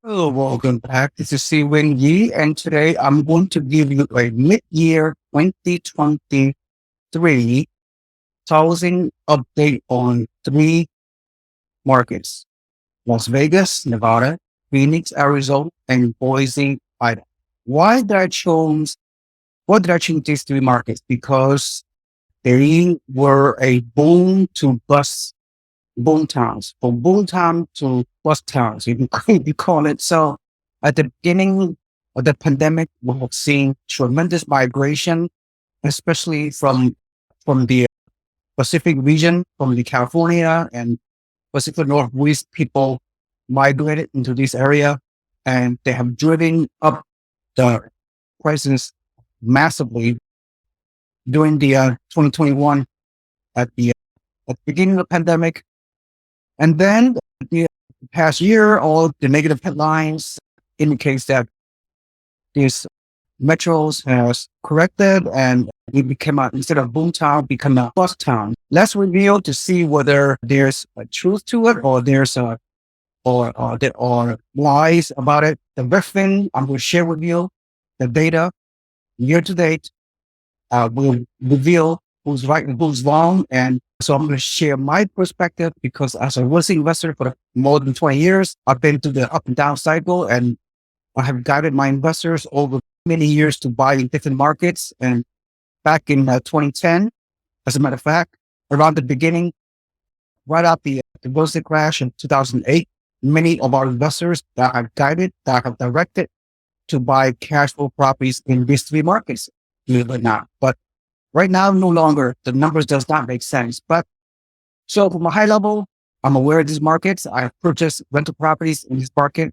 Hello, welcome back. This is Seewing Yee, and today I'm going to give you a mid-year 2023 housing update on three markets: Las Vegas, Nevada, Phoenix, Arizona, and Boise, Idaho. Why did I choose? Why did I choose these three markets? Because they were a boom towns, from boom town to bust towns, you call it. So at the beginning of the pandemic, we have seen tremendous migration, especially from the Pacific region, from the California and Pacific Northwest. People migrated into this area, and they have driven up the prices massively during the 2021 at the beginning of the pandemic. And then the past year, all the negative headlines indicates that these metros has corrected and we became instead of boom town, become a bust town. Let's review to see whether there's a truth to it or there's there are lies about it. The first thing I'm going to share with you, the data year to date, will reveal who's right and who's wrong. And so I'm going to share my perspective because as a real estate investor for more than 20 years, I've been through the up and down cycle, and I have guided my investors over many years to buy in different markets. And back in 2010, as a matter of fact, around the beginning, right after the real estate crash in 2008, many of our investors that I've guided, that I have directed to buy cash flow properties in these three markets, believe it or not. But right now, no longer. The numbers does not make sense. But so from a high level, I'm aware of these markets. I have purchased rental properties in this market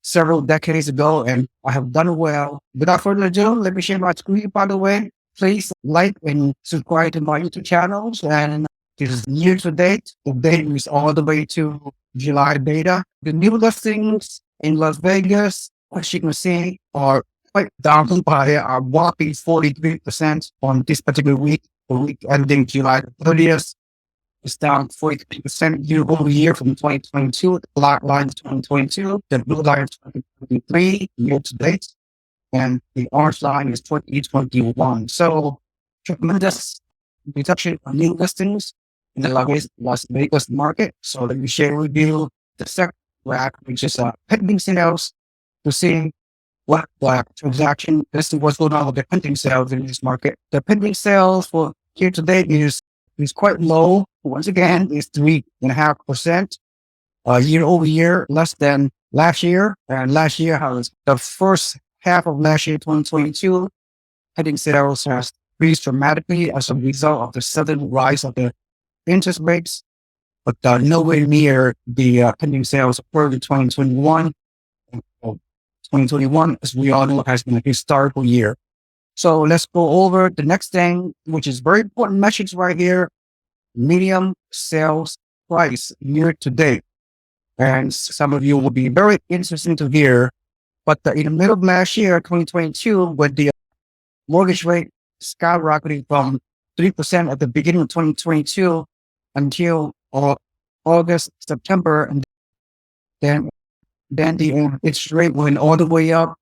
several decades ago, and I have done well. Without further ado, let me share my screen. By the way, please like and subscribe to my YouTube channels. And this is year to date. The date is all the way to July data. The new listings in Las Vegas, as you can see, are quite down by a whopping 43% on this particular week. The week ending July 30th is down 43% year over year from 2022. The black line is 2022, the blue line is 2023 year to date, and the orange line is 2021. So tremendous reduction on new listings in the Las Vegas market. So let me share with you the second graph, which is pending sales, to see what transaction. This is what's going on with the pending sales in this market. The pending sales for year to date is quite low. Once again, it's 3.5% year over year, less than last year. And last year, was the first half of last year, 2022, pending sales has increased dramatically as a result of the sudden rise of the interest rates, but nowhere near the pending sales for 2021. 2021, as we all know, has been a historical year. So let's go over the next thing, which is very important metrics right here: median sales price year to date. And some of you will be very interested to hear, but in the middle of last year, 2022, when the mortgage rate skyrocketed from 3% at the beginning of 2022 until August, September, and then the interest rate went all the way up,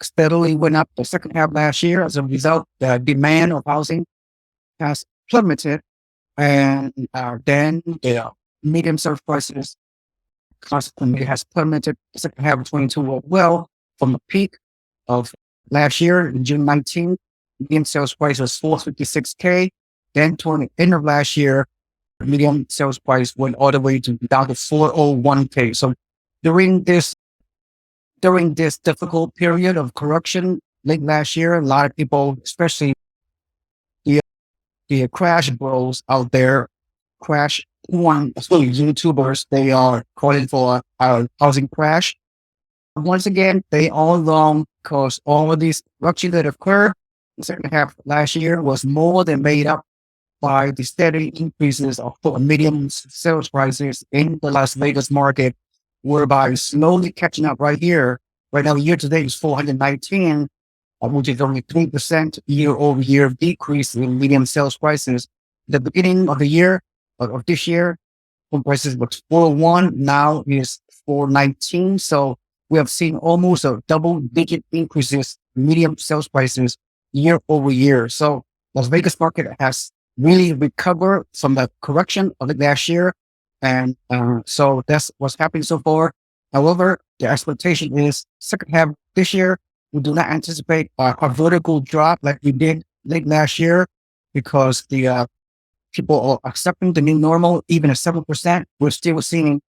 steadily went up the second half last year. As a result, the demand of housing has plummeted. And then the median sales prices consequently has plummeted the second half of 22 as well, from the peak of last year in June 19th. Median sales price was $456K. Then toward the end of last year, the median sales price went all the way to down to $401K. So during this difficult period of correction late last year, a lot of people, especially the crash bros out there, crash one, especially YouTubers, they are calling for a housing crash. Once again, they all wrong, because all of these correction that occurred in the second half of last year was more than made up by the steady increases of median sales prices in the Las Vegas market, whereby slowly catching up right here. Right now, year to date is 419, which is only 3% year over year decrease in median sales prices. The beginning of the year, of this year, home prices was 401, now is 419. So we have seen almost a double-digit increases in medium sales prices year over year. So Las Vegas market has really recovered from the correction of the last year. And so that's what's happening so far. However, the expectation is second half this year, we do not anticipate a vertical drop like we did late last year because the people are accepting the new normal. Even at 7%, we're still seeing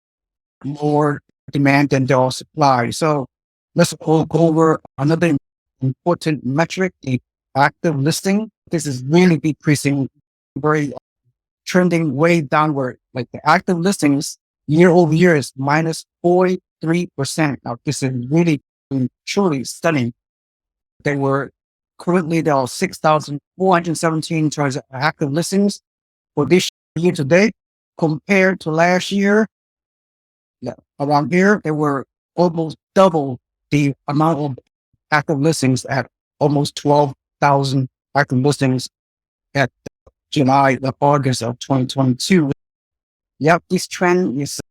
more demand than there are supply. So let's go over another important metric, the active listing. This is really decreasing, very trending way downward. Like the active listings year over year is minus 43%. Now, this is really truly stunning. They were currently there are 6,417 terms of active listings for this year to date compared to last year. Around here, they were almost double the amount of active listings at almost 12,000 active listings at July, August of 2022. Yep, this trend is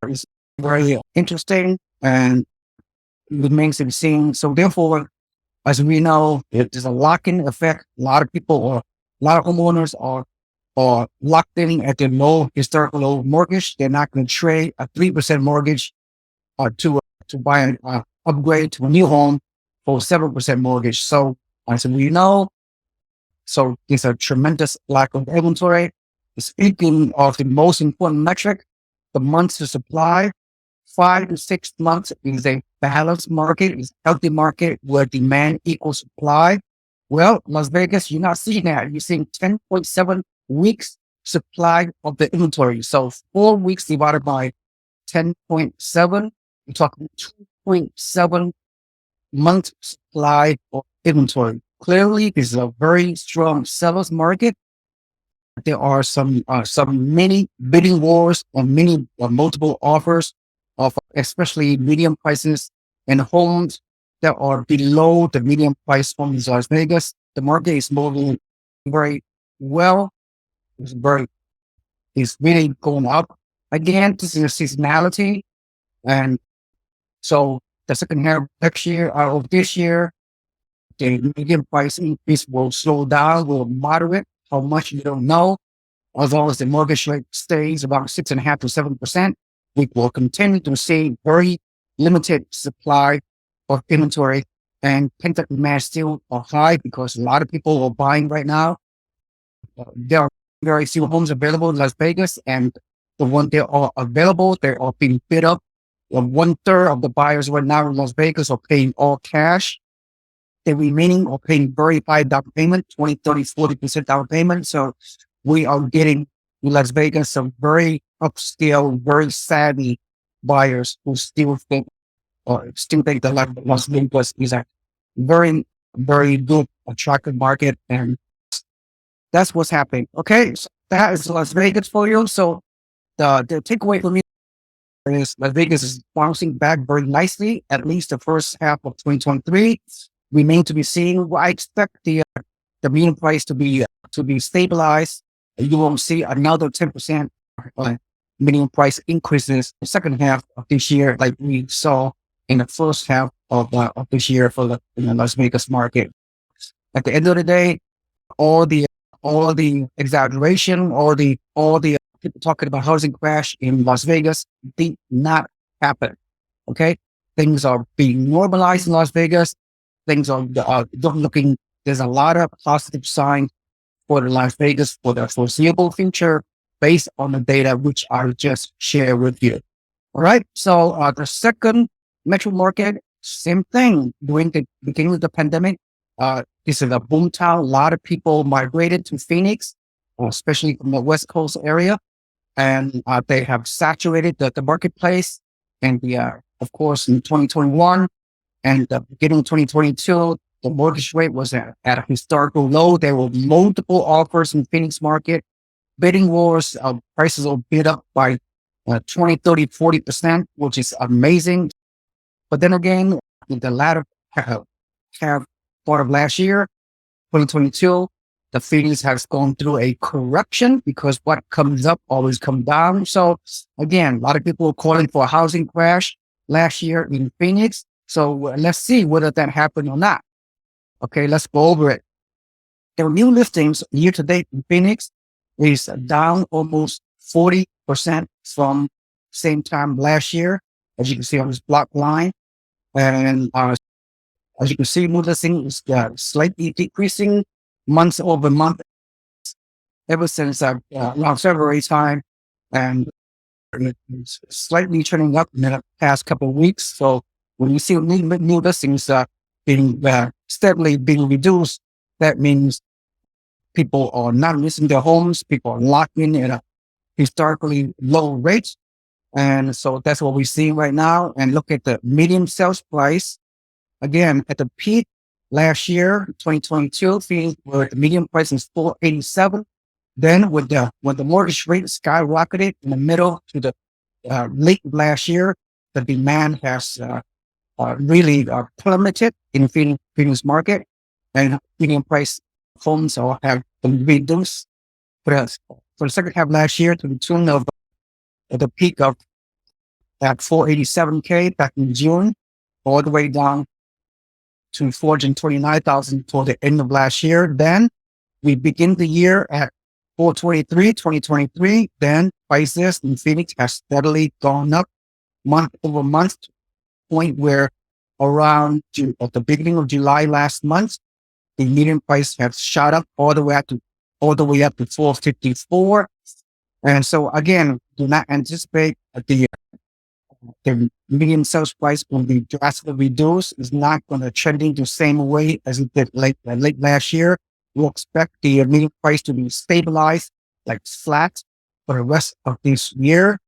very interesting and remains to be seen. So therefore, as we know, there's a lock-in effect. A lot of people or a lot of homeowners are locked in at their historical low mortgage. They're not going to trade a 3% mortgage to buy an upgrade to a new home for 7% mortgage. So as we know, so there's a tremendous lack of inventory. Speaking of the most important metric, the months of supply, 5 to 6 months is a balanced market, is a healthy market where demand equals supply. Well, Las Vegas, you're not seeing that. You're seeing 10.7 weeks supply of the inventory. So 4 weeks divided by 10.7, we're talking 2.7 months supply of inventory. Clearly, this is a very strong seller's market. There are some many bidding wars on many multiple offers of especially medium prices and homes that are below the medium price homes in Las Vegas. The market is moving very well. It's really going up. Again, this is a seasonality. And so the second half next year of this year, the medium price increase will slow down, will moderate. How much you don't know. As long as the mortgage rate stays about 6.5 to 7%, we will continue to see very limited supply of inventory, and pent-up demand still are high because a lot of people are buying right now. There are very few homes available in Las Vegas, and the ones that are available, they are being bid up. 1/3 of the buyers right now in Las Vegas are paying all cash. The remaining are paying very high down payment, 20, 30, 40% down payment. So we are getting in Las Vegas some very upscale, very savvy buyers who still think that Las Vegas is a very, very good, attractive market. And that's what's happening. Okay. So that is Las Vegas for you. So the takeaway for me is Las Vegas is bouncing back very nicely, at least the first half of 2023. Remain to be seen. Well, I expect the median price to be stabilized. You won't see another 10% median price increases the second half of this year, like we saw in the first half of this year for the Las Vegas market. At the end of the day, all the exaggeration, all the people talking about housing crash in Las Vegas did not happen. Okay, things are being normalized in Las Vegas. Things are looking. There's a lot of positive signs for the Las Vegas for the foreseeable future, based on the data which I just shared with you. All right. So the second metro market, same thing. During the beginning of the pandemic, this is a boom town. A lot of people migrated to Phoenix, especially from the West Coast area, and they have saturated the marketplace. And of course, in 2021 and the beginning of 2022, the mortgage rate was at a historical low. There were multiple offers in Phoenix market. Bidding wars, prices will bid up by 20, 30, 40%, which is amazing. But then again, in the latter half part of last year, 2022, the Phoenix has gone through a correction because what comes up always comes down. So again, a lot of people were calling for a housing crash last year in Phoenix. So let's see whether that happened or not. Okay, let's go over it. The new listings year to date in Phoenix is down almost 40% from same time last year, as you can see on this block line. And as you can see, new listings is slightly decreasing months over month ever since around February time, and it's slightly trending up in the past couple of weeks. So when you see new listings being steadily being reduced, that means people are not listing their homes. People are locked in at a historically low rate. And so that's what we're seeing right now. And look at the median sales price. Again, at the peak last year, 2022, where the median price is 487. Then when the mortgage rate skyrocketed in the middle to the late last year, the demand has really plummeted in Phoenix market, and median price homes have been reduced for the second half last year to the tune of the peak of at 487K back in June, all the way down to 429,000 for the end of last year. Then we begin the year at 2023. Then prices in Phoenix has steadily gone up month over month, to the point where around at the beginning of July last month, the median price has shot up all the way up to 454. And so again, do not anticipate the median sales price will be drastically reduced. It's not going to trending the same way as it did late last year. We'll expect the median price to be stabilized, like flat, for the rest of this year.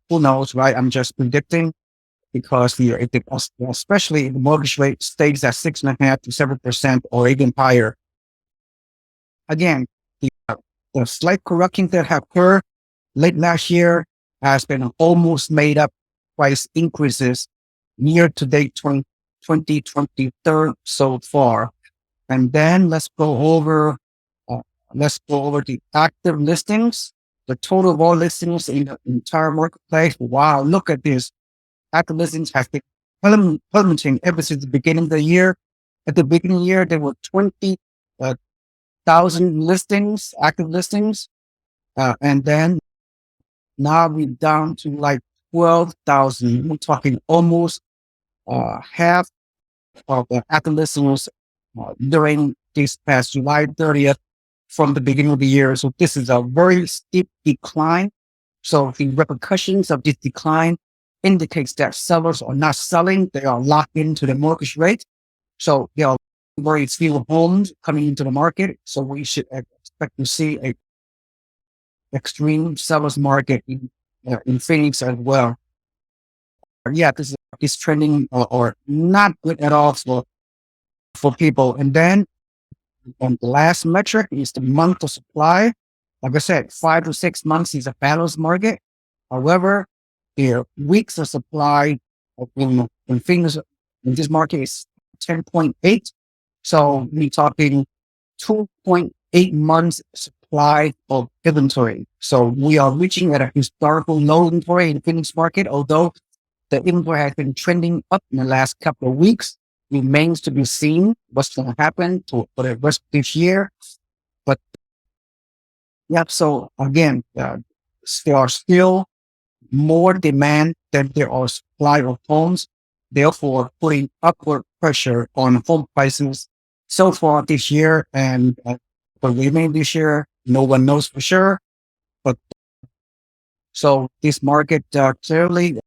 Who knows, right? I'm just predicting, because especially if the mortgage rate stays at 6.5% to 7% or even higher. Again, the slight correction that have occurred late last year has been almost made up price increases year to date 2023 so far. And then let's go over the active listings, the total of all listings in the entire marketplace. Wow, look at this. Active listings have been plummeting ever since the beginning of the year. At the beginning of the year, there were 20,000 listings, active listings. And then now we're down to like 12,000. We're talking almost half of the active listings during this past July 30th from the beginning of the year. So this is a very steep decline. So the repercussions of this decline indicates that sellers are not selling. They are locked into the mortgage rate. So there are very few homes coming into the market. So we should expect to see a extreme sellers market in Phoenix as well. Yeah, this is trending or not good at all for people. And then the last metric is the month of supply. Like I said, 5 to 6 months is a balanced market. However, the weeks of supply in Phoenix in this market is 10.8. So we're talking 2.8 months supply of inventory. So we are reaching at a historical low inventory in the Phoenix market, although the inventory has been trending up in the last couple of weeks. Remains to be seen what's going to happen for the rest of this year. But yeah, so again, there are still more demand than there are supply of homes, therefore putting upward pressure on home prices so far this year. And for the remaining this year, no one knows for sure. But so this market clearly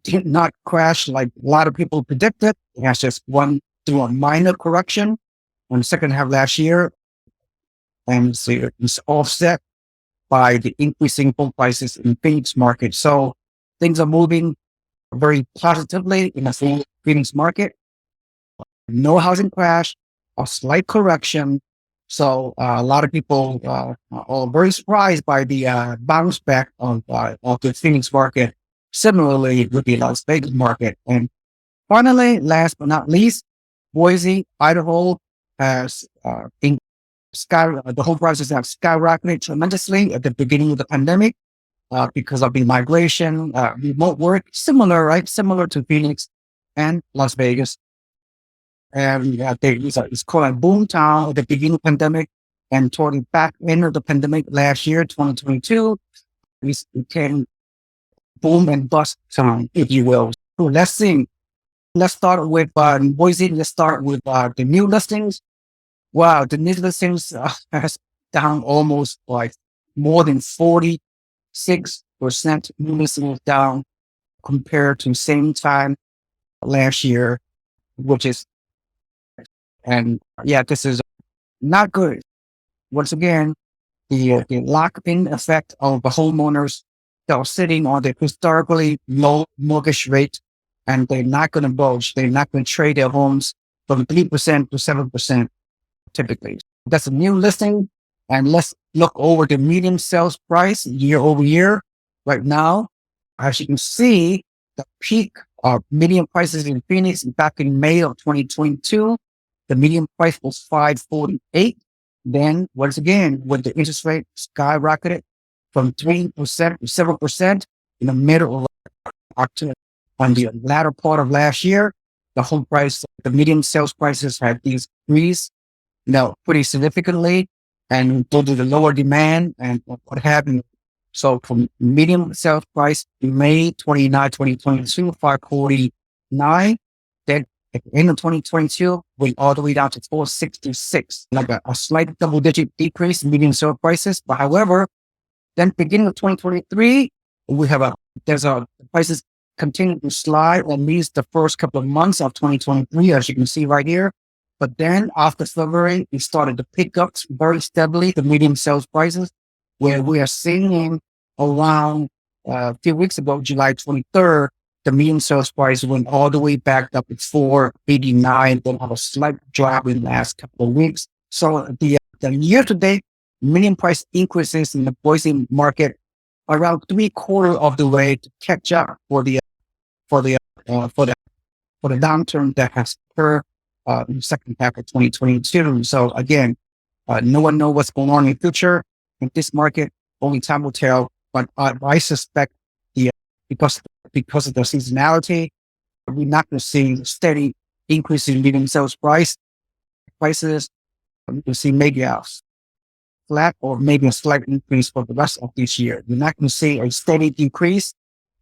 did not crash like a lot of people predicted. It has just gone through a minor correction on the second half last year, and so it's offset by the increasing home prices in Phoenix market. So things are moving very positively in the Phoenix market. No housing crash, a slight correction. So a lot of people are very surprised by the bounce back of the Phoenix market. Similarly with the Las Vegas market. And finally, last but not least, Boise, Idaho has the home prices have skyrocketed tremendously at the beginning of the pandemic because of the migration, remote work, similar to Phoenix. and Las Vegas. And it's called a boom town at the beginning of the pandemic. And toward the back end of the pandemic last year, 2022, it became boom and bust time, if you will. So let's see. Let's start with Boise. Let's start with the new listings. Wow, the new listings has down almost like more than 46% new listings down compared to same time last year, which is, and yeah, this is not good. Once again, the lock-in effect of the homeowners that are sitting on the historically low mortgage rate, and they're not going to budge. They're not going to trade their homes from 3% to 7% typically. That's a new listing. And let's look over the median sales price year over year. Right now, as you can see, the peak of median prices in Phoenix back in May of 2022, the median price was 548. Then once again, when the interest rate skyrocketed from 3% to 7% in the middle of October, on the latter part of last year, the home price, the median sales prices had decreased, pretty significantly, and due to the lower demand and what happened. So from median sales price in May 29, 2022, 549, then at the end of 2022, went all the way down to 466, like a slight double-digit decrease in median sales prices. But however, then beginning of 2023, the prices continue to slide at least the first couple of months of 2023, as you can see right here. But then after February, it started to pick up very steadily, the median sales prices, where we are seeing around a few weeks ago, July 23rd, the median sales price went all the way back up to 489, then have a slight drop in the last couple of weeks. So the year-to-date median price increases in the Boise market around 3/4 of the way to catch up for the downturn that has occurred in the second half of 2022. So again, no one knows what's going on in the future in this market. Only time will tell. But I suspect because of the seasonality, we're not going to see steady increase in median sales prices. We can see maybe a flat or maybe a slight increase for the rest of this year. You're not going to see a steady decrease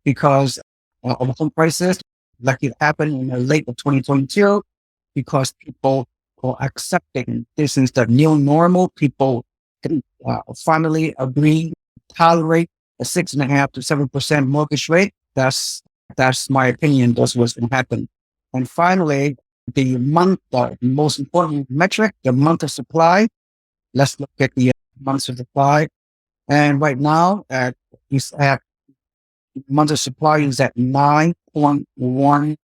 because of home prices, like it happened in the late of 2022, because people are accepting this is the new normal. People can finally agree, tolerate a 6.5% to 7% mortgage rate. That's my opinion. That's what's going to happen. And finally, the most important metric, the month of supply. Let's look at the months of supply. And right now, month of supply is at 9.1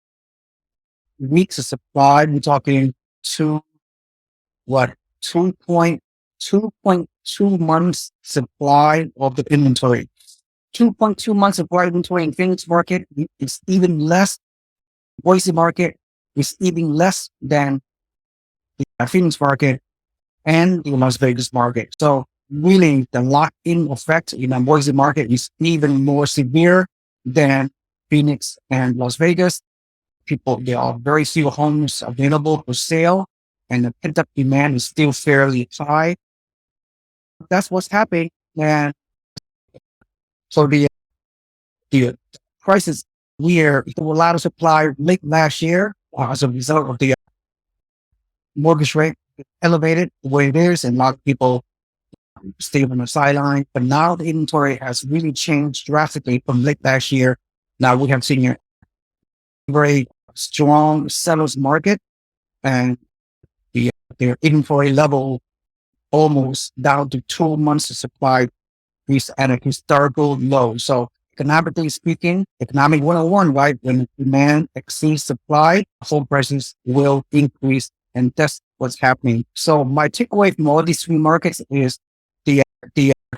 weeks of supply. We're talking 2.2 months supply of the inventory. 2.2 months of inventory in Phoenix market is even less. Boise market is even less than the Phoenix market and the Las Vegas market. So really, the lock-in effect in the Boise market is even more severe than Phoenix and Las Vegas. There are very few homes available for sale, and the pent-up demand is still fairly high. That's what's happening. And so the prices there was a lot of supply late last year as a result of the mortgage rate elevated the way it is, and a lot of people stay on the sideline. But now the inventory has really changed drastically from late last year. Now we have seen a very strong sellers market, and their inventory level almost down to 2 months of supply is at a historical low. So economically speaking, economic 101, right? When demand exceeds supply, home prices will increase, and that's what's happening. So my takeaway from all these three markets is the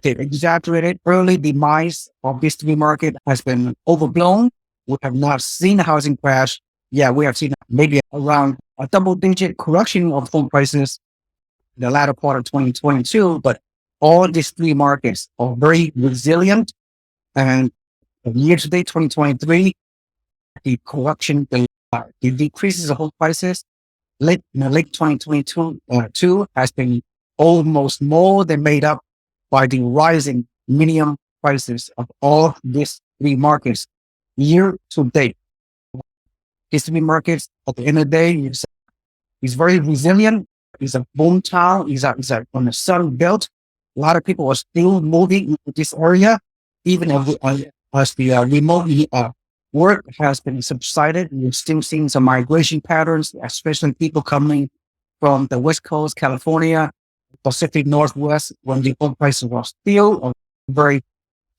exaggerated early demise of this three market has been overblown. We have not seen a housing crash. Yeah, we have seen maybe around a double-digit correction of home prices in the latter part of 2022, but all these three markets are very resilient. And year to date, 2023, the correction, the the decreases of home prices late 2022 two has been almost more than made up by the rising minimum prices of all these three markets year to date. These three markets, at the end of the day, is very resilient. It's a boom town. It's on the sun belt. A lot of people are still moving into this area, even as the remote work has been subsided. We're still seeing some migration patterns, especially people coming from the West Coast, California, Pacific Northwest, when the home prices are still very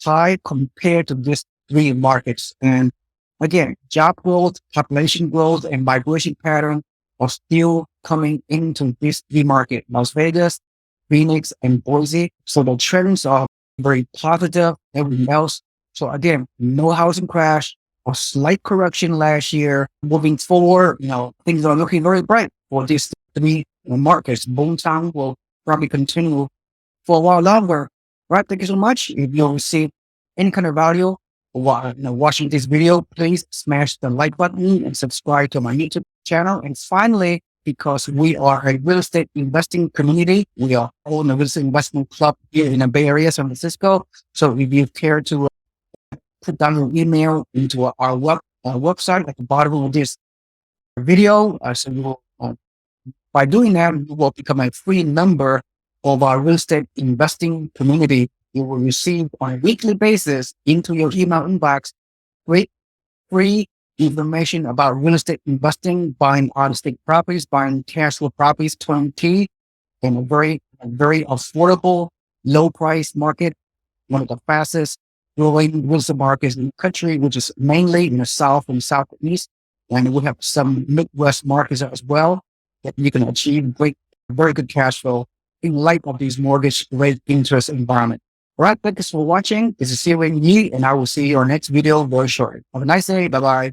high compared to these three markets. And again, job growth, population growth, and migration pattern are still coming into these three markets: Las Vegas, Phoenix, and Boise. So the trends are very positive. Everything else. So again, no housing crash, a slight correction last year. Moving forward, things are looking very bright for these three markets. Boomtown will probably continue for a while longer. Right? Thank you so much. If you receive any kind of value while watching this video, please smash the like button and subscribe to my YouTube channel. And finally, because we are a real estate investing community, we are all in a real estate investment club here in the Bay Area, San Francisco. So if you care to put down your email into our website at the bottom of this video, so you will, by doing that, you will become a free member of our real estate investing community. You will receive on a weekly basis into your email inbox free information about real estate investing, buying out-of-state properties, buying cash flow properties, turnkey, in a very affordable, low price market, one of the fastest growing real estate markets in the country, which is mainly in the South and Southeast. And we have some Midwest markets as well that you can achieve very good cash flow in light of these mortgage rate interest environment. All right, thanks for watching. This is Seewing Yee, and I will see you on our next video very shortly. Have a nice day. Bye-bye.